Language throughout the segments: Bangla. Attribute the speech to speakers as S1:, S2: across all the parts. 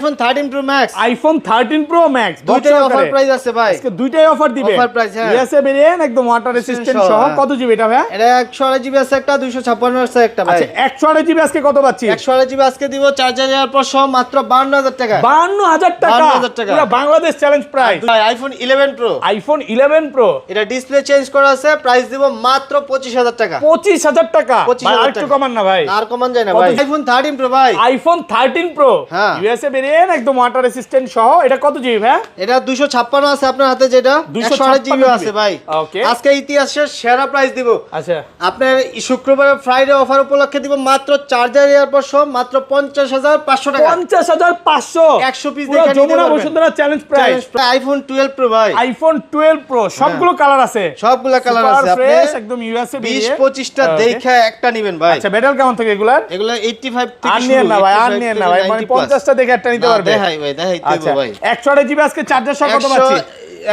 S1: IPhone 13 pro max.
S2: IPhone 13 pro max
S1: দুইটাই অফার প্রাইস আছে ভাই।
S2: আজকে দুইটাই অফার দিবে।
S1: অফার প্রাইস হ্যাঁ।
S2: ইউএসএ ভেরিয়েন্ট একদম ওয়াটার রেসিস্ট্যান্ট সহ। কত জিবি এটা ভাই?
S1: এটা 128 জিবি আছে একটা, 256 আছে একটা ভাই।
S2: আচ্ছা 128 জিবি আজকে কত পাচ্ছি?
S1: 128 জিবি আজকে দিব চার্জার এর পর সহ মাত্র 52000 টাকা।
S2: 52000 টাকা।
S1: 52000 টাকা।
S2: পুরো বাংলাদেশ চ্যালেঞ্জ প্রাইস।
S1: ভাই আইফোন 11 প্রো।
S2: আইফোন 11 প্রো
S1: এটা ডিসপ্লে চেঞ্জ করা আছে, প্রাইস দিব মাত্র 25000 টাকা।
S2: 25000 টাকা।
S1: 25000
S2: ভাই একটু কমান না ভাই।
S1: আর কমান যায় না ভাই। আইফোন 13 প্রো ভাই।
S2: আইফোন 13 প্রো
S1: হ্যাঁ।
S2: ইউএসএ ভেরিয়েন্ট একদম ওয়াটার রেসিস্ট্যান্ট সহ। এটা কত জিবি ভাই?
S1: এটা 256 আছে আপনার হাতে, যেটা 128 জিবি আছে ভাই।
S2: ওকে।
S1: আজকে ইতিহাসের সেরা প্রাইস দিব।
S2: আচ্ছা
S1: আপনার শুক্রবার ফ্রাইডে অফার উপলক্ষে দিব মাত্র চার্জার এয়ারপড সহ মাত্র 50500 টাকা।
S2: 50500
S1: 100 পিস
S2: পুরো
S1: দেখে নিতে
S2: যমুনা
S1: পারবেন।
S2: Bashundhara challenge price.
S1: IPhone 12 pro ভাই।
S2: আইফোন 12 প্রো সবগুলো কালার আছে।
S1: সবগুলা কালার আছে। আপনি
S2: ফ্রেশ একদম ইউএসএ
S1: 20-25 টা দেখে একটা নেবেন ভাই।
S2: আচ্ছা ব্যাটারি কেমন থাকে এগুলার?
S1: এগুলা 85 থেকে
S2: আর
S1: শুরু।
S2: নিয়েন না ভাই, আর নিয়েন না ভাই, মানে 50 টা দেখে একটা নিতে পারবে।
S1: দেখাই ভাই, দেখাই দেব ভাই।
S2: 128 জিবি আজকে চার্জার সহ কত পাচ্ছি?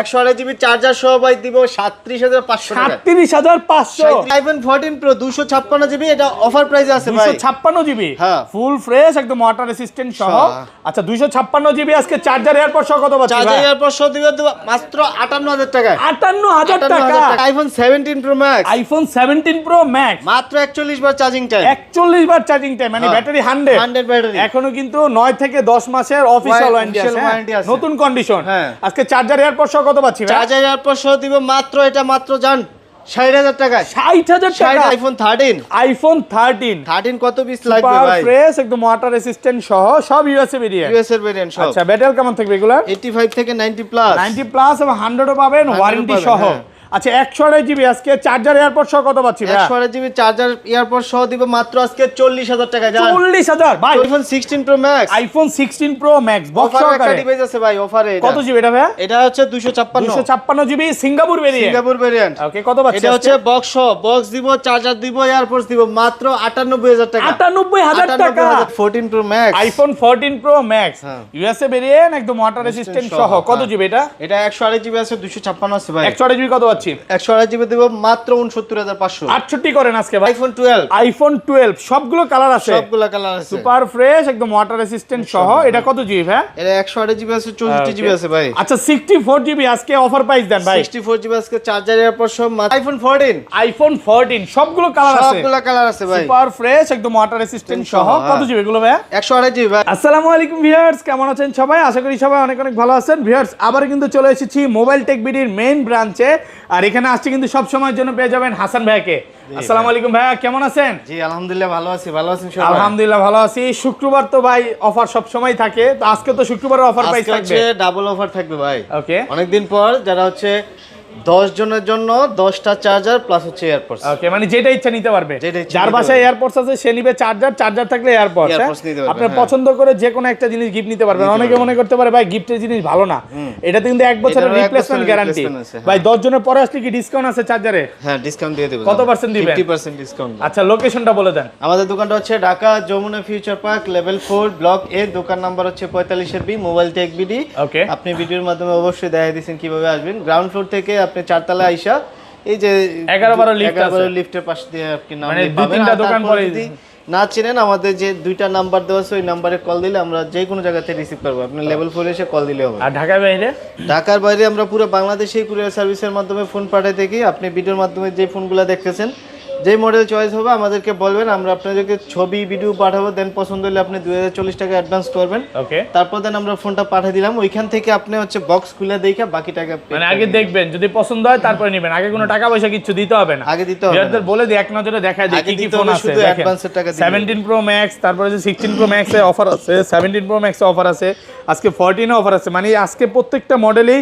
S1: 128 জিবি চার্জার সহ ভাই দিব 37500 টাকা।
S2: 37500।
S1: আইফোন 14 প্রো 256 জিবি, এটা অফার প্রাইসে আছে ভাই।
S2: 256 জিবি
S1: হ্যাঁ।
S2: ফুল ফ্রেশ একদম ওয়াটার রেসিস্ট্যান্ট সহ। আচ্ছা 256 জিবি আজকে চার্জার এয়ারপড সহ কত পাচ্ছি?
S1: চার্জার এয়ারপড সহ দিব মাত্র 58000 টাকা।
S2: 58000 টাকা।
S1: IPhone 17 pro max.
S2: IPhone 17 pro max
S1: মাত্র 41 বার চার্জিং টাইম।
S2: 41 বার চার্জিং টাইম, মানে ব্যাটারি 100
S1: ব্যাটারি।
S2: এখনো কিন্তু 9 থেকে 10 মাসের অফিশিয়াল ওয়ারেন্টি
S1: warranty
S2: আছে,
S1: আছে।
S2: নতুন কন্ডিশন।
S1: হ্যাঁ।
S2: আজকে চার্জার এয়ারপড সহ কত পাচ্ছি ভাই?
S1: চার্জার এয়ারপড সহ দিব মাত্র, এটা মাত্র জান 60000 টাকায়।
S2: 60000 টাকা।
S1: আইফোন 13।
S2: আইফোন 13
S1: কত পিস লাগবে
S2: সুপার
S1: ভাই?
S2: ফ্রেশ একদম ওয়াটার রেসিস্ট্যান্ট সহ, সব ইউএসএ ভেরিয়েন্ট।
S1: ইউএস এর ভেরিয়েন্ট সব।
S2: আচ্ছা ব্যাটারি কেমন থাকবে এগুলা?
S1: 85 থেকে 90 প্লাস।
S2: 90 প্লাস এবং 100 ও পাবেন ওয়ারেন্টি
S1: পাবেন,
S2: সহ।
S1: হ্যাঁ।
S2: আচ্ছা 128 জিবি আজকে চার্জার এয়ারপড সহ কত পাচ্ছি ভাই?
S1: 128 জিবি চার্জার এয়ারপড সহ দিব মাত্র আজকে 40000 টাকা। জান
S2: 40000 ভাই।
S1: IPhone 16 pro max.
S2: IPhone 16 pro max box
S1: অফারে একটা
S2: সহকারে
S1: ডিভাইস আছে ভাই, অফারে।
S2: কত জিবি এটা ভাই?
S1: এটা হচ্ছে 256।
S2: 256 GB Singapore variant.
S1: Singapore variant.
S2: Okay কত পাচ্ছি?
S1: এটা হচ্ছে বক্স সহ, বক্স দিব, চার্জার দিব, এয়ারপডস দিব মাত্র 98000 টাকা।
S2: 98000 টাকা।
S1: 14 pro max.
S2: IPhone 14 pro max
S1: হ্যাঁ।
S2: ইউএসএ ভেরিয়েন্ট একদম ওয়াটার রেসিস্ট্যান্ট সহ। কত জিবি এটা?
S1: এটা 128 জিবি আছে, 256 আছে ভাই।
S2: 128 জিবি কত পাচ্ছি?
S1: 128 জিবি দিব মাত্র 69500।
S2: 68 করেন আজকে ভাই।
S1: আইফোন 12।
S2: আইফোন 12 সবগুলো কালার আছে,
S1: সবগুলা কালার আছে।
S2: সুপার ফ্রেশ একদম ওয়াটার রেসিস্ট্যান্ট সহ। এটা কত জিবি ভাই?
S1: এটা 128 জিবি আছে, 64 জিবি আছে ভাই।
S2: আচ্ছা 64 জিবি আজকে অফার প্রাইস দেন ভাই।
S1: 64 জিবি আজকে চার্জার এয়ারপড সহ আইফোন 14।
S2: আইফোন 14 সবগুলো কালার আছে,
S1: সবগুলা কালার আছে ভাই।
S2: সুপার ফ্রেশ একদম ওয়াটার রেসিস্ট্যান্ট সহ। কত জিবি এগুলো ভাই?
S1: 128 জিবি ভাই।
S2: আসসালামু আলাইকুম ভিউয়ার্স, কেমন আছেন সবাই? আশা করি সবাই অনেক অনেক ভালো আছেন। ভিউয়ার্স আবার কিন্তু চলে এসেছি মোবাইল টেক বিডির মেইন ব্রাঞ্চে, আর এখানে আসছে কিন্তু সব সময়ের জন্য পেয়ে যাবেন হাসান ভাইকে। আসসালামু আলাইকুম ভাইয়া, কেমন আছেন?
S1: জি আলহামদুলিল্লাহ ভালো আছি, ভালো আছেন সবাই?
S2: আলহামদুলিল্লাহ ভালো আছি। শুক্রবার তো ভাই অফার সব সময় থাকে, তো আজকে তো শুক্রবারের অফার প্রাইস
S1: আজকে
S2: থাকবে।
S1: হচ্ছে ডাবল অফার থাকবে ভাই।
S2: ওকে
S1: অনেকদিন পর যারা হচ্ছে 10 জনের জন্য 10টা চার্জার প্লাস হচ্ছে এয়ারপডস।
S2: ওকে, মানে যেটা ইচ্ছা নিতে পারবে।
S1: যেটা ইচ্ছা
S2: যার
S1: নিতে
S2: বাসায় এয়ারপডস আছে সে নিবে চার্জার, চার্জার থাকলে এয়ারপডস।
S1: Airpods নিতে পারবে,
S2: আপনি
S1: হ্যাঁ।
S2: পছন্দ করে যে কোনো একটা জিনিস গিফট নিতে পারবেন। অনেকে মনে করতে পারে ভাই গিফটের জিনিস ভালো না, এটাতে কিন্তু 1 বছরের
S1: এটারও 1
S2: রিপ্লেসমেন্ট
S1: বছরের
S2: গ্যারান্টি।
S1: replacement আছে, হ্যাঁ।
S2: ভাই 10 জনের পরে আসলে কি ডিসকাউন্ট আছে চার্জারে?
S1: হ্যাঁ ডিসকাউন্ট দিয়ে দেব।
S2: কত পার্সেন্ট দিবেন?
S1: 50% ডিসকাউন্ট।
S2: আচ্ছা লোকেশনটা বলে দেন।
S1: আমাদের দোকানটা হচ্ছে Dhaka Jamuna future park level 4 block A, দোকান নাম্বার হচ্ছে 45 এর B, mobile tech BD.
S2: Okay,
S1: আপনি ভিডিওর মাধ্যমে অবশ্যই দেখাই দিয়েছেন কিভাবে আসবেন। গ্রাউন্ড ফ্লোর থেকে আপনি 4 তলায় আইসা এই যে
S2: 11-12 লিফট আছে,
S1: 11-12 লিফটের পাশ দিয়ে আপনি নাম
S2: মানে
S1: দিয়ে
S2: 2-3টা
S1: পাবেন। আর
S2: দোকান
S1: তারপর
S2: পরে
S1: যদি না চিনেন, আমাদের যে 2টা নাম্বার দেওয়া আছে ওই নাম্বারে কল দিলে আমরা যে কোনো জায়গাতে রিসিভ করব। আপনি লেভেল 4 এসে কল দিলে হবে।
S2: আর ঢাকার বাইরে?
S1: ঢাকার বাইরে আমরা পুরো বাংলাদেশেই কুরিয়ার সার্ভিসের মাধ্যমে ফোন পাঠাই থাকি। আপনি ভিডিওর মাধ্যমে যে ফোনগুলো দেখতেছেন, যে মডেল চয়েস হবে আমাদেরকে বলবেন, আমরা আপনাদেরকে ছবি ভিডিও পাঠাবো। দেন পছন্দ হলে আপনি 2040 টাকা অ্যাডভান্স করবেন।
S2: ওকে,
S1: তারপর দেন আমরা ফোনটা পাঠিয়ে দিলাম। ওইখান থেকে আপনি হচ্ছে বক্স খুলে দেখে বাকি টাকা
S2: মানে আগে দেখবেন, যদি পছন্দ হয় তারপরে নেবেন। আগে কোনো টাকা পয়সা কিছু দিতে হবে না,
S1: আগে দিতে হবে না।
S2: ভিউয়ারদের বলে দিই এক নজরে দেখায় দিই
S1: আগে
S2: কি কি
S1: দিতে
S2: ফোন
S1: হবে,
S2: আছে।
S1: শুধু
S2: দেখেন
S1: অ্যাডভান্সের টাকা দিলে।
S2: 17 প্রো ম্যাক্স, তারপরে যে 16 প্রো ম্যাক্স এ অফার আছে, 17 প্রো ম্যাক্স এ অফার আছে, আজকে 14 এ অফার আছে। মানে আজকে প্রত্যেকটা মডেলেই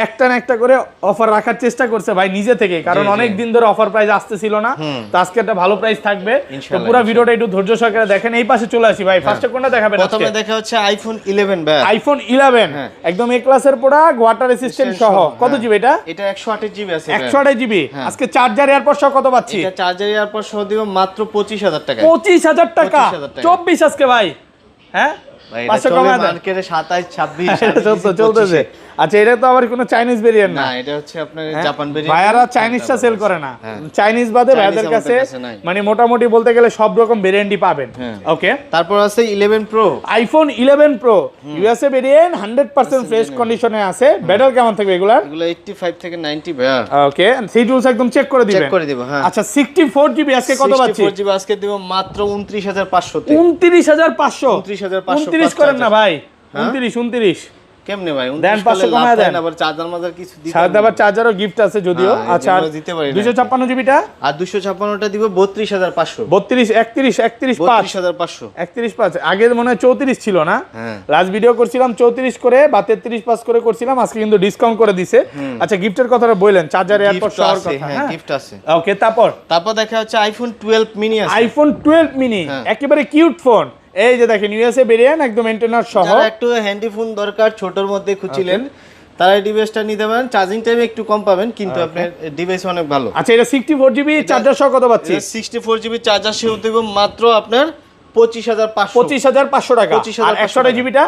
S2: একটা না একটা করে অফার রাখার চেষ্টা করছে ভাই নিজে থেকে, কারণ অনেক দিন ধরে অফার প্রাইস আসতেছিল না। তো আজকে একটা ভালো প্রাইস থাকবে। তো পুরো ভিডিওটা একটু ধৈর্য সহকারে দেখেন। এই পাশে চলে আসি ভাই, ফার্স্টে কোনটা দেখাবেন?
S1: প্রথমে দেখা হচ্ছে আইফোন 11 ভাই।
S2: আইফোন 11 একদম এ ক্লাসের প্রোডাক্ট, ওয়াটার রেসিস্ট্যান্ট সহ। কত জিবি এটা?
S1: এটা 128 জিবি আছে।
S2: 128 জিবি আজকে চার্জার এয়ারপড সহ কত পাচ্ছি?
S1: এটা চার্জার এয়ারপড সহ দিব মাত্র 25000 টাকা।
S2: 25000 টাকা। 24 আজকে ভাই, হ্যাঁ
S1: ভাই
S2: 500 কমায় দেন।
S1: মার্কেটে 27 26
S2: চলতেছে। আচ্ছা এটা তো আবার কোনো চাইনিজ ভেরিয়েন্ট
S1: না,
S2: না,
S1: এটা হচ্ছে আপনার জাপান ভেরিয়েন্ট।
S2: ভাইয়ারা চাইনিজটা সেল করে না, চাইনিজ বাদে
S1: চাইনিজ
S2: ভাইয়াদের কাছে
S1: আমাদের কাছে নাই।
S2: মানে মোটামুটি বলতে গেলে সব রকম ভেরিয়েন্টই পাবেন। ওকে,
S1: তারপর আছে 11 pro,
S2: iPhone 11 pro USA variant 100% fresh কন্ডিশনে আছে। ব্যাটারি কেমন থাকবে এগুলার?
S1: এগুলো 85 থেকে 90 ভাইয়া।
S2: ওকে, সি টুলস একদম চেক করে দিবেন।
S1: চেক করে দিব, হ্যাঁ।
S2: আচ্ছা 64 জিবি আজকে কত পাচ্ছি?
S1: 64 জিবি আজকে দিব মাত্র 29500 তে।
S2: 29500
S1: 29500
S2: 29 করেন না ভাই, 29
S1: কেমনে ভাই?
S2: দেন 500 কমায় দেন।
S1: আবার চার্জার মাজার কিছু দিতে
S2: সাথে আবার চার্জারও গিফট আছে যদিও।
S1: হ্যাঁ,
S2: আচ্ছা
S1: এগুলো দিতে পারি না।
S2: 256 জিবিটা
S1: আর 256টা দিব 32500।
S2: 32 31 5
S1: 32500।
S2: 31 5 আগে মনে হয় 34 ছিল না?
S1: হ্যাঁ।
S2: লাস্ট ভিডিও করছিলাম 34 করে বা 33 5 করে করছিলাম, আজকে কিন্তু ডিসকাউন্ট করে দিছে। আচ্ছা গিফটের কথাটা বললেন, চার্জার এয়ারপড
S1: Gift
S2: সহর
S1: আছে,
S2: কথা।
S1: হ্যাঁ,
S2: হ্যাঁ
S1: গিফট আছে।
S2: ওকে, তারপর
S1: দেখা হচ্ছে আইফোন 12 মিনি আছে।
S2: আইফোন 12 মিনি
S1: হ্যাঁ।
S2: একেবারে কিউট ফোন। এই যে দেখেন ইউএসএ ভেরিয়েন্ট একদম এন্টেনার সহ।
S1: যারা একটু হ্যান্ডি ফোন দরকার ছোটর মধ্যে খুঁজছিলেন তারা এই ডিভাইসটা নিতে পারেন। চার্জিং টাইম একটু কম পাবেন কিন্তু আপনার ডিভাইস অনেক ভালো।
S2: আচ্ছা এটা 64 জিবি চার্জার সহ কত পাচ্ছি?
S1: 64 জিবি চার্জার সহ দেব মাত্র আপনার 25500।
S2: 25500 টাকা। আর 128 জিবিটা?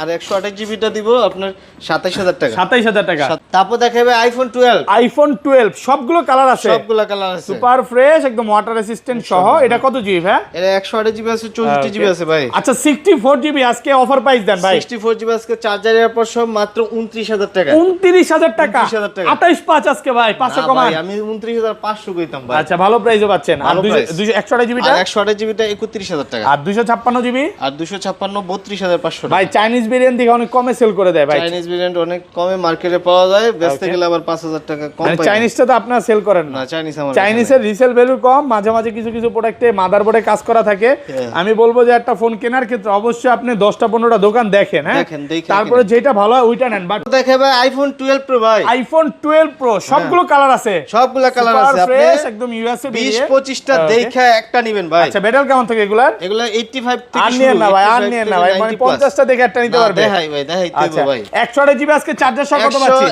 S1: আর 128 জিবিটা দিব আপনার 27000 টাকা।
S2: 27000 টাকা।
S1: তারপর দেখাবে আইফোন 12।
S2: আইফোন 12 সবগুলো কালার আছে,
S1: সবগুলা কালার আছে,
S2: সুপার ফ্রেশ একদম ওয়াটার রেসিস্ট্যান্ট সহ। এটা কত জিবি ভাই?
S1: এটা 128 জিবি আছে, 64 জিবি আছে ভাই।
S2: আচ্ছা 64 জিবি আজকে অফার প্রাইস দেন ভাই।
S1: 64 জিবি আজকে চার্জার এরপর সব মাত্র 29000 টাকা।
S2: 29000 টাকা।
S1: 29000 টাকা।
S2: 28 5 আজকে ভাই 500
S1: না
S2: কমান।
S1: ভাই, আমি 29500 কইতাম ভাই।
S2: আচ্ছা ভালো প্রাইসও পাচ্ছেন। আর
S1: ভালো price।
S2: 128 জিবিটা?
S1: আর 128 জিবিটা 31000 টাকা।
S2: আর 256 জিবি?
S1: আর 256 32500 টাকা।
S2: ভাই চাইনিজ ভেরিয়েন্ট দেখে অনেক কমে সেল করে দেয় ভাই।
S1: চাইনিজ ভেরিয়েন্ট অনেক কমে মার্কেটে পাওয়া যায়, বেচতে গেলে আবার 5000 টাকা কম
S2: মানে
S1: পাই।
S2: চাইনিজটা তো আপনারা সেল করেন না।
S1: না, চাইনিজ আমার
S2: চাইনিজের রিসেল ভ্যালু কম, মাঝে মাঝে কিছু কিছু প্রোডাক্টে মাদারবোর্ডে কাজ করা থাকে। আমি বলবো যে একটা ফোন কেনার ক্ষেত্রে অবশ্যই আপনি 10টা 15টা দোকান দেখেন, হ্যাঁ
S1: দেখেন, দেখে
S2: তারপরে যেটা ভালো হয় ওইটা নেন। বাট
S1: দেখাবে আইফোন 12 প্রো ভাই।
S2: আইফোন 12 প্রো সবগুলো কালার আছে,
S1: সবগুলা কালার আছে, আপনি
S2: ফ্রেশ একদম ইউএসএ
S1: 20-25টা দেখে একটা নেবেন ভাই।
S2: আচ্ছা ব্যাটারি কেমন থাকে এগুলার?
S1: এগুলা 85 থেকে
S2: আর
S1: শুরু।
S2: নিয়েন না ভাই, আর নিয়েন না ভাই, মানে 50টা দেখে একটা নিতে পারবে।
S1: দেখাই ভাই, দেখাই
S2: আচ্ছা
S1: দেব ভাই।
S2: 128 জিবি আজকে চার্জার সহ কত পাচ্ছি?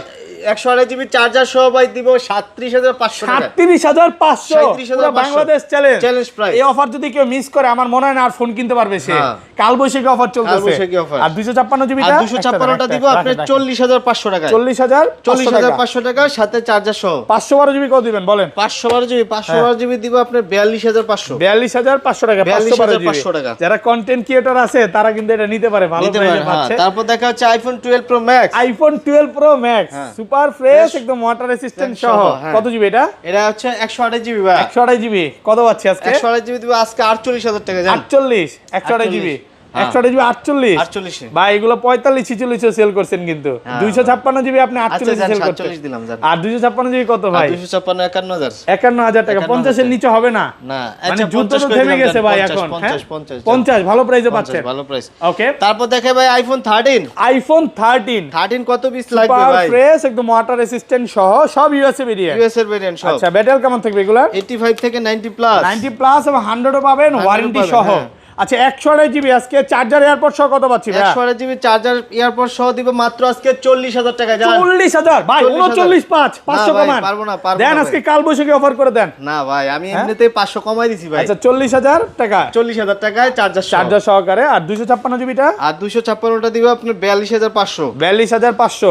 S1: 128 জিবি চার্জার সহ ভাই দিব 37500 টাকা।
S2: 37500 পুরো
S1: 37500
S2: বাংলাদেশ চ্যালেঞ্জ।
S1: Challenge price.
S2: এই অফার যদি কেউ মিস করে আমার মনে হয় না আর ফোন কিনতে পারবে সে।
S1: হ্যাঁ।
S2: কাল বৈশাখী অফার চলতেছে।
S1: কালবৈশাখী offer।
S2: আর 256 জিবিটা?
S1: আর 256টা দিব আপনার 40500 টাকা।
S2: 40500
S1: টাকা সাথে চার্জার সহ।
S2: 512 জিবি কত দিবেন বলেন?
S1: 512 জিবি দিব আপনার 42500।
S2: 42500 টাকা।
S1: 42500 টাকা।
S2: যারা কন্টেন্ট ক্রিয়েটর আছে তারা কিন্তু এটা নিতে পারে, ভালো
S1: নিতে
S2: প্রাইসে
S1: পারেন, হ্যাঁ।
S2: পাচ্ছে।
S1: তারপর দেখা হচ্ছে iPhone 12 pro max.
S2: IPhone 12 pro max
S1: হ্যাঁ।
S2: সুপার ফ্রেশ একদম ওয়াটার রেসিস্ট্যান্ট সহ।
S1: হ্যাঁ।
S2: কত জিবি এটা?
S1: এটা হচ্ছে 128 জিবি ভাই।
S2: 128 জিবি কত পাচ্ছি আজকে?
S1: 128 জিবি দিব আজকে 48000 টাকা জান।
S2: 48 128 জিবি। 128 জিবি 48
S1: 48
S2: ভাই এগুলো 45 46 সেল করছেন কিন্তু 256 জিবি আপনি 48 সেল করছেন।
S1: 47 দিলাম জান।
S2: আর 256 জিবি কত ভাই?
S1: 256 51000।
S2: 51000 টাকা। 50 এর নিচে হবে না।
S1: না,
S2: মানে
S1: আচ্ছা,
S2: যুদ্ধ
S1: 50
S2: তো
S1: করে
S2: থেমে
S1: দিলাম
S2: গেছে
S1: জান,
S2: ভাই
S1: 50,
S2: এখন।
S1: 50,
S2: হ্যাঁ
S1: 50
S2: 50 ভালো প্রাইসে পাচ্ছেন।
S1: ভালো প্রাইস।
S2: ওকে,
S1: তারপর দেখে ভাই আইফোন 13।
S2: আইফোন 13
S1: কত পিস লাগবে
S2: সুপার
S1: ভাই?
S2: ফ্রেশ একদম ওয়াটার রেসিস্ট্যান্ট সহ সব ইউএসএ ভেরিয়েন্ট।
S1: ইউএস এর ভেরিয়েন্ট সব।
S2: আচ্ছা ব্যাটারি কেমন থাকবে এগুলার?
S1: 85 থেকে 90 প্লাস।
S2: 90 প্লাস এবং 100ও পাবেন
S1: 100
S2: ওয়ারেন্টি
S1: পাবেন,
S2: সহ।
S1: হ্যাঁ।
S2: আচ্ছা 128 জিবি আজকে চার্জার এয়ারপড সহ কত পাচ্ছি ভাই?
S1: 128 জিবি চার্জার এয়ারপড সহ দিব মাত্র আজকে 40000 টাকা জান।
S2: 40000 ভাই 39 5 500
S1: না ভাই,
S2: কমান।
S1: পারবো না
S2: দেন
S1: ভাই।
S2: আজকে কাল বৈশাখী অফার করে দেন।
S1: না ভাই, আমি এমনিতেই 500 কমাই দিছি ভাই।
S2: আচ্ছা 40000 টাকা
S1: 40000 টাকায় চার্জার
S2: চার্জার সহকারে। আর 256 জিবিটা?
S1: আর 256টা দিব আপনার 42500।
S2: 42500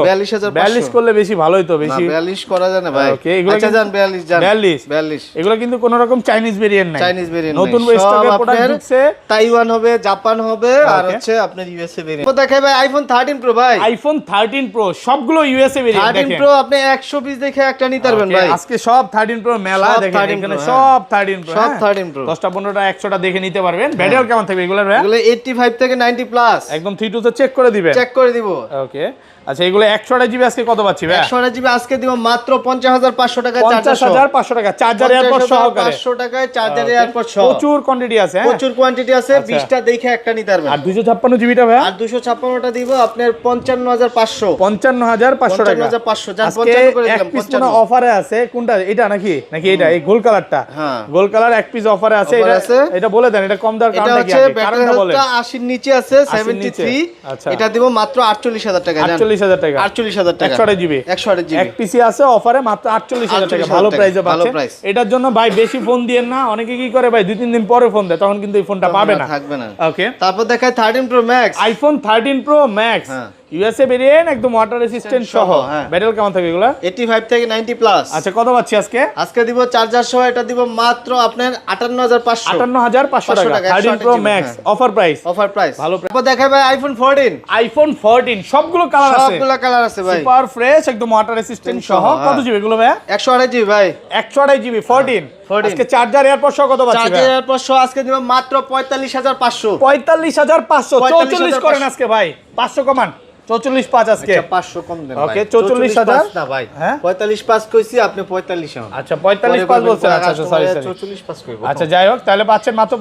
S2: 42 করলে বেশি ভালোই তো
S1: না,
S2: বেশি।
S1: 42 করা যায় না ভাই।
S2: ওকে, এগুলো
S1: আচ্ছা
S2: কিন্তু-
S1: জান 42 জান।
S2: 42 এগুলো কিন্তু কোনো রকম চাইনিজ ভেরিয়েন্ট নাই।
S1: চাইনিজ ভেরিয়েন্ট
S2: নতুন স্টকে প্রোডাক্ট ঢুকছে।
S1: তাইওয়ান হবে, জাপান হবে, আর
S2: Okay.
S1: হচ্ছে আপনার ইউএসএ ভেরিয়েন্ট। তো দেখাই ভাই আইফোন 13 প্রো ভাই।
S2: আইফোন 13 প্রো সবগুলো ইউএসএ ভেরিয়েন্ট
S1: 13
S2: দেখেন।
S1: প্রো আপনি 100 পিস দেখে একটা নিতে পারবেন
S2: Okay,
S1: ভাই।
S2: আজকে সব 13 প্রো মেলা
S1: সব
S2: দেখেন
S1: 13
S2: এখানে
S1: Pro,
S2: সব 13 প্রো
S1: সব 13 Pro।
S2: 10টা 15টা 100টা দেখে নিতে পারবেন। ব্যাটারি কেমন থাকবে এগুলোর ভাই?
S1: এগুলো 85 থেকে 90 প্লাস।
S2: একদম 3 তে চেক করে দিবেন।
S1: চেক করে দিব।
S2: ওকে, আচ্ছা এগুলো 128 জিবি আজকে কত পাচ্ছি ভাই?
S1: 128 জিবি আজকে দিব মাত্র 50500 টাকা চার্জার সহ।
S2: 50500 টাকা চার্জার এয়ারপড সহকারে।
S1: 500 টাকায় চার্জার এয়ারপড সহ।
S2: প্রচুর কোয়ান্টিটি আছে, হ্যাঁ
S1: প্রচুর কোয়ান্টিটি আছে,
S2: আচ্ছা।
S1: 20টা দেখে একটা নিতে পারবেন।
S2: আর 256 জিবিটা ভাই?
S1: আর 256টা দিব আপনার 55500।
S2: 55500 টাকা।
S1: 55500 জান,
S2: আজকে
S1: 55 করে
S2: এক
S1: দিলাম।
S2: পিস মনে অফারে আছে। কোনটা এটা নাকি এটা এই গোল কালারটা?
S1: হ্যাঁ।
S2: গোল কালার এক পিস অফারে আছে।
S1: Offer
S2: এটা
S1: আছে।
S2: এটা বলে দেন এটা কম দেওয়ার
S1: এটা
S2: কারণটা কি
S1: হচ্ছে
S2: আছে?
S1: ব্যাটারি
S2: কারণটা বলেন।
S1: হেলথটা 80 এর নিচে আছে,
S2: 80 র নিচে।
S1: 73।
S2: আচ্ছা।
S1: এটা দিব মাত্র 48000 টাকা জান।
S2: 48000 টাকা।
S1: 48000 টাকা।
S2: 128 জিবি।
S1: 128 জিবি।
S2: এক পিসি আছে অফারে মাত্র 48000 টাকা।
S1: 48,000
S2: ভালো
S1: টাকা,
S2: প্রাইসে
S1: ভালো
S2: পাচ্ছেন।
S1: price।
S2: এটার জন্য ভাই বেশি ফোন দিয়েন না। অনেকে কি করে ভাই 2-3 দিন পরে ফোন দেয়, তখন কিন্তু এই ফোনটা পাবে না।
S1: থাকবে না।
S2: ওকে,
S1: তারপর দেখায় 13 pro max.
S2: IPhone 13 pro max
S1: হ্যাঁ।
S2: ইউএসএ ভেরিয়েন্ট একদম ওয়াটার রেসিস্ট্যান্ট সহ।
S1: হ্যাঁ।
S2: ব্যাটারি কেমন থাকে এগুলা?
S1: 85 থেকে 90 প্লাস।
S2: আচ্ছা কত পাচ্ছি আজকে?
S1: আজকে দিব চার্জার সহ, এটা দিব মাত্র আপনার 58500।
S2: 58500 টাকা। 13 pro max offer price.
S1: Offer price
S2: ভালো
S1: তারপর দেখাই ভাই আইফোন 14।
S2: আইফোন 14 সবগুলো কালার আছে,
S1: সবগুলা কালার আছে ভাই,
S2: সুপার ফ্রেশ একদম ওয়াটার রেসিস্ট্যান্ট সহ। কত জিবি এগুলো ভাই?
S1: 128 জিবি ভাই।
S2: 128 জিবি 14।
S1: 14
S2: আজকে চার্জার এয়ারপড সহ কত পাচ্ছি ভাই?
S1: চার্জার পর সহ আজকে দিব মাত্র 45500।
S2: 45500। 44 করেন আজকে ভাই, 500 কমান। 44.5 আজকে।
S1: আচ্ছা 500 কম দেন ভাই।
S2: ওকে 44000
S1: না ভাই,
S2: হ্যাঁ
S1: 45.5 কইছি, আপনি 45 হন।
S2: আচ্ছা 45.5 বলছেন। আচ্ছা সরি সরি
S1: 44.5 কইব।
S2: আচ্ছা যাই হোক, তাহলে পাচ্ছেন মাত্র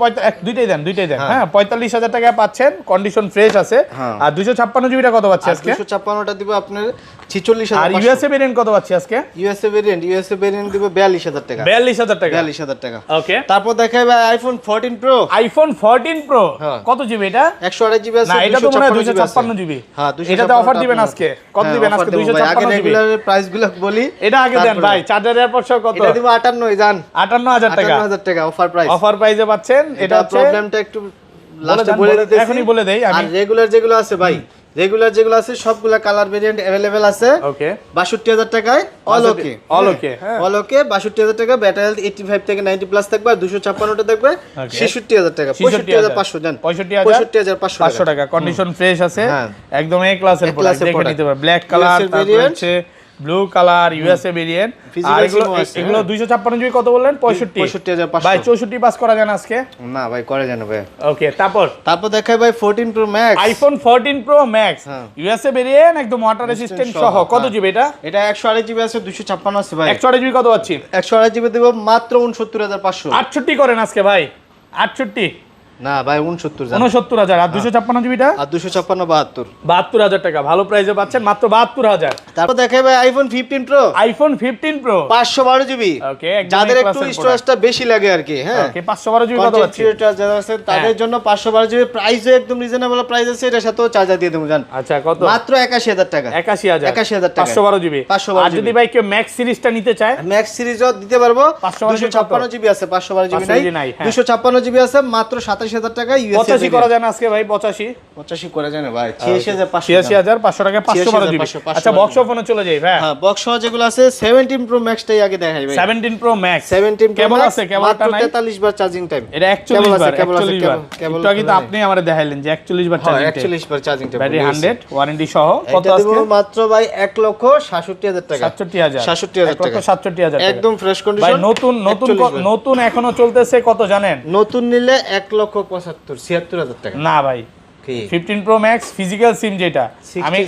S2: দুইটাই দেন হ্যাঁ 45000 টাকায় পাচ্ছেন, কন্ডিশন ফ্রেশ আছে।
S1: হ্যাঁ।
S2: আর 256 জিবিটা কত পাচ্ছি আজকে?
S1: 256টা দিব আপনার 46000।
S2: আর ইউএসএ ভেরিয়েন্ট কত পাচ্ছি আজকে?
S1: ইউএসএ ভেরিয়েন্ট দিব 42000 টাকা।
S2: 42000 টাকা।
S1: 42000 টাকা।
S2: ওকে
S1: তারপর দেখাই ভাই আইফোন 14 প্রো।
S2: আইফোন 14 প্রো
S1: হ্যাঁ।
S2: কত জিবি এটা?
S1: 128 জিবি আছে।
S2: না এটা তো মনে হয়
S1: 256
S2: 256 জিবি।
S1: হ্যাঁ
S2: এটাতে অফার দিবেন আজকে? কত দিবেন আজকে? 256 জিবি।
S1: রেগুলার প্রাইস গুলো বলি,
S2: এটা আগে দেন ভাই। চার্জার এয়ারপড সহ কত?
S1: এটা দিব 58 জান।
S2: 58000 টাকা।
S1: 58000 টাকা অফার প্রাইস।
S2: অফার প্রাইসে পাচ্ছেন। এটা হচ্ছে
S1: প্রবলেমটা একটু লাস্টে
S2: দেন,
S1: বলে দিতেছি,
S2: এখনই বলে দেই আমি।
S1: আর রেগুলার যেগুলো আছে ভাই, রেগুলার যেগুলো আছে সবগুলা কালার ভেরিয়েন্ট अवेलेबल আছে।
S2: ওকে
S1: 62000 টাকায় অল ওকে।
S2: অল ওকে হ্যাঁ
S1: অল ওকে 62000 টাকা। ব্যাটারি হেলথ 85 থেকে 90 প্লাস থাকবে। আর 256টা থাকবে 66000 টাকা। 65500 জান।
S2: 65500 টাকা। কন্ডিশন ফ্রেশ আছে,
S1: হ্যাঁ।
S2: একদম এ ক্লাসের প্রোডাক্ট।
S1: ক্লাসের
S2: দেখে
S1: product।
S2: নিতে পারবেন। ব্ল্যাক কালার,
S1: USA
S2: তারপর
S1: variant।
S2: হচ্ছে blue colour, USA variant.
S1: Physical
S2: আর এগুলো
S1: SIM আছে,
S2: এগুলো 256 জিবি কত বললেন?
S1: 65500
S2: ভাই 64 পাস করা যায় না আজকে?
S1: না ভাই করে জানো ভাই।
S2: ওকে তারপর
S1: দেখাই ভাই 14 pro max.
S2: IPhone 14 pro max
S1: হ্যাঁ।
S2: ইউএসএ ভেরিয়েন্ট একদম ওয়াটার রেসিস্ট্যান্ট সহ। কত জিবি এটা?
S1: এটা 128 জিবি আছে, 256 আছে ভাই।
S2: 128 জিবি কত পাচ্ছি?
S1: 128 জিবি দেব মাত্র 69500।
S2: 68 করেন আজকে ভাই। 68
S1: না ভাই 69 জান।
S2: 69000। আর 256 জিবিটা
S1: আর 256 72।
S2: 72000 টাকা। ভালো প্রাইসে পাচ্ছেন মাত্র 72000।
S1: তারপর দেখাই ভাই iPhone 15 pro.
S2: IPhone 15 pro
S1: 512 GB.
S2: Okay
S1: যাদের একটু স্টোরেজটা বেশি লাগে আর কি, হ্যাঁ
S2: ওকে 512 জিবি কত
S1: কন্টেন্ট
S2: পাচ্ছি?
S1: ক্রিয়েটর যারা আছে তাদের জন্য 512 জিবি প্রাইসও একদম রিজনেবল প্রাইস আছে। এর সাথেও চার্জার দিয়ে দেবো জান।
S2: আচ্ছা কত?
S1: মাত্র 81000 টাকা।
S2: 81000
S1: 81000 টাকা।
S2: 512 জিবি।
S1: 512
S2: আর যদি ভাই কেউ ম্যাক্স সিরিজটা নিতে চায়?
S1: ম্যাক্স সিরিজও দিতে পারবো।
S2: 556
S1: জিবি আছে, 512 জিবি
S2: 512
S1: নাই।
S2: নাই, হ্যাঁ।
S1: 256 জিবি আছে মাত্র 27000 টাকা।
S2: 85 করা যায় না আজকে ভাই? 85
S1: 85 করে জানে ভাই 86500।
S2: 86500 টাকা 512 জিবি।
S1: 512
S2: আচ্ছা বক্স ফোনে চলে যাই ভাই।
S1: হ্যাঁ বক্স সহ যেগুলো আছে 17 প্রো ম্যাক্সটাই আগে দেখাই ভাই।
S2: 17 প্রো ম্যাক্স
S1: 17 প্রো
S2: কেবল
S1: ম্যাক্স
S2: আছে, কেবলটা নাই।
S1: 43 বার চার্জিং টাইম।
S2: এটা 41 বার।
S1: কেবল আছে,
S2: 41 বার।
S1: কেবল
S2: একটু আগে তো আপনি আমারে দেখাইলেন যে 41 বার
S1: হ্যাঁ
S2: চার্জিং।
S1: 41 বার চার্জিং টাইম।
S2: ব্যাটারি 100 ওয়ারেন্টি সহ। কত
S1: এটা
S2: আজকে?
S1: দেব মাত্র ভাই 1,67,000 টাকা।
S2: 67000
S1: 67000 টাকা।
S2: 67000 টাকা।
S1: একদম ফ্রেশ
S2: ভাই
S1: কন্ডিশন।
S2: নতুন এখনো চলতেছে কত জানেন?
S1: নতুন নিলে 1,75,000 টাকা।
S2: না ভাই
S1: কি
S2: 15 প্রো ম্যাক্স ফিজিক্যাল সিম যেটা
S1: 16,
S2: আমি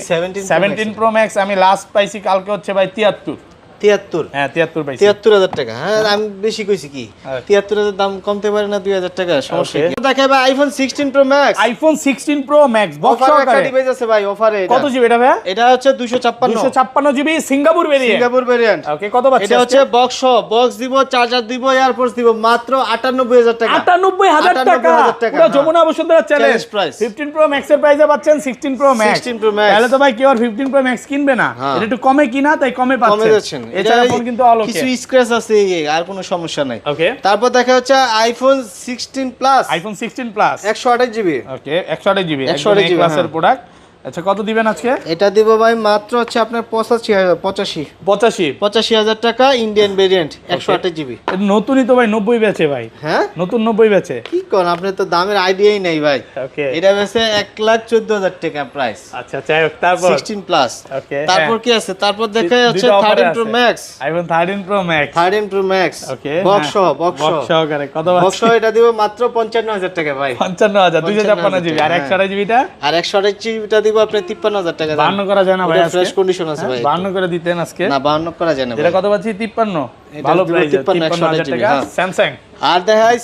S1: 17
S2: প্রো ম্যাক্স আমি লাস্ট পাইছি কালকে হচ্ছে ভাই 73।
S1: 73।
S2: হ্যাঁ 73 পাইছি।
S1: 73000 টাকা। হ্যাঁ আমি বেশি কইছি কি?
S2: হ্যাঁ।
S1: 73000 দাম কমতে পারে না 2000 টাকা, সমস্যা
S2: Okay.
S1: কি? দেখাই ভাই iPhone 16 pro max.
S2: IPhone 16 pro max box
S1: অফারে একটা
S2: সহকারে
S1: ডিভাইস আছে ভাই, অফারে এটা।
S2: কত জিবি এটা ভাই?
S1: এটা হচ্ছে 256
S2: 256 GB Singapore variant.
S1: Singapore variant.
S2: Okay কত পাচ্ছি?
S1: এটা হচ্ছে বক্স সহ, বক্স দিব, চার্জার দিব, এয়ারপোর্টস দিব, মাত্র 98000 টাকা।
S2: 98000 টাকা।
S1: 98000 টাকা,
S2: পুরো
S1: হ্যাঁ।
S2: Jamuna Bashundhara challenge
S1: Challenge price।
S2: 15 pro max এর প্রাইসে পাচ্ছেন 16 প্রো ম্যাক্স।
S1: 16 Pro Max।
S2: তাহলে তো ভাই কেউ আর 15 প্রো ম্যাক্স কিনবে না।
S1: হ্যাঁ।
S2: এটা একটু কমে কিনা তাই কমে
S1: কমে
S2: পাচ্ছেন।
S1: যাচ্ছেন।
S2: এছাড়া
S1: এটা
S2: ফোন কিন্তু অল ওকে।
S1: কিছু স্ক্র্যাচ আছে, আর কোনো সমস্যা নাই।
S2: ওকে
S1: তারপর দেখা হচ্ছে iPhone 16 plus.
S2: IPhone 16 plus
S1: 128 GB.
S2: Okay 128 GB
S1: 128
S2: 128
S1: GB,
S2: ক্লাসের
S1: হ্যাঁ।
S2: প্রোডাক্ট। আচ্ছা কত দিবেন আজকে?
S1: এটা দিব ভাই মাত্র হচ্ছে আপনার 85
S2: 85
S1: টাকা। Indian variant 128 GB.
S2: এটা নতুনই তো ভাই 90 বেচে ভাই।
S1: হ্যাঁ
S2: নতুন 90 বেচে।
S1: কি কোন, আপনি তো দামের আইডিয়াই নাই ভাই।
S2: ওকে
S1: এটা বেচে 1,14,000 টাকা প্রাইস।
S2: আচ্ছা যাই হোক তারপর
S1: 16 প্লাস।
S2: ওকে
S1: তারপর কি আছে? তারপর দেখা যাচ্ছে
S2: দুটো offer
S1: 13 প্রো
S2: আছে।
S1: Max.
S2: IPhone 13 pro max
S1: 13 pro max
S2: ওকে
S1: বক্স সহ, বক্স সহ।
S2: বক্স সহকারে কত
S1: বক্স
S2: পাচ্ছি?
S1: সহ এটা দিব মাত্র 55000 টাকা ভাই।
S2: 55000 256 জিবি আর
S1: হ্যাঁ।
S2: 128 জিবিটা
S1: আর 128 জিবিটা দিব আপনি 53000 টাকা।
S2: 52 করা যায় না ভাই আজকে?
S1: ফ্রেশ কন্ডিশন আছে ভাই।
S2: 52 করে দিতেন আজকে?
S1: না 52 করা যায় না
S2: এটা
S1: ভাই।
S2: কত পাচ্ছি? 53।
S1: এটা
S2: ভালো
S1: দিব
S2: প্রাইস
S1: 53,
S2: 53000 টাকা।
S1: হ্যাঁ।
S2: স্যামসাং
S1: আর দেখাই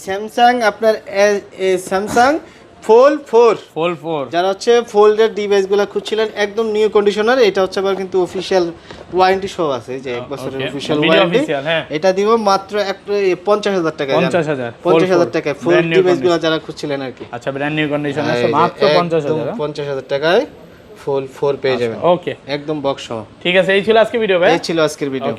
S1: স্যামসাং আপনার স্যামসাং ফোল্ড 4।
S2: ফোল্ড 4
S1: যারা হচ্ছে ফোল্ডের ডিভাইসগুলো খুঁজছিলেন, একদম নিউ কন্ডিশনার। এটা হচ্ছে আবার কিন্তু অফিশিয়াল ওয়ারেন্টি সহ আছে, এই যে 1 বছরের
S2: Okay.
S1: Official
S2: Video
S1: warranty.
S2: official, হ্যাঁ।
S1: এটা দিব মাত্র 50000 টাকা।
S2: 50000
S1: 50000 টাকা ফোল্ড
S2: Brand new
S1: ডিভাইসগুলো যারা খুঁজছিলেন আর কি।
S2: আচ্ছা ব্র্যান্ড নিউ কন্ডিশন আছে
S1: এই যে
S2: মাত্র
S1: একদম
S2: 50000।
S1: 50000 টাকায় ফোল্ড 4 পেয়ে যাবেন
S2: ওকে
S1: একদম বক্স সহ।
S2: ঠিক আছে এই ছিল আজকে ভিডিও ভাই।
S1: এই ছিল আজকের ভিডিও।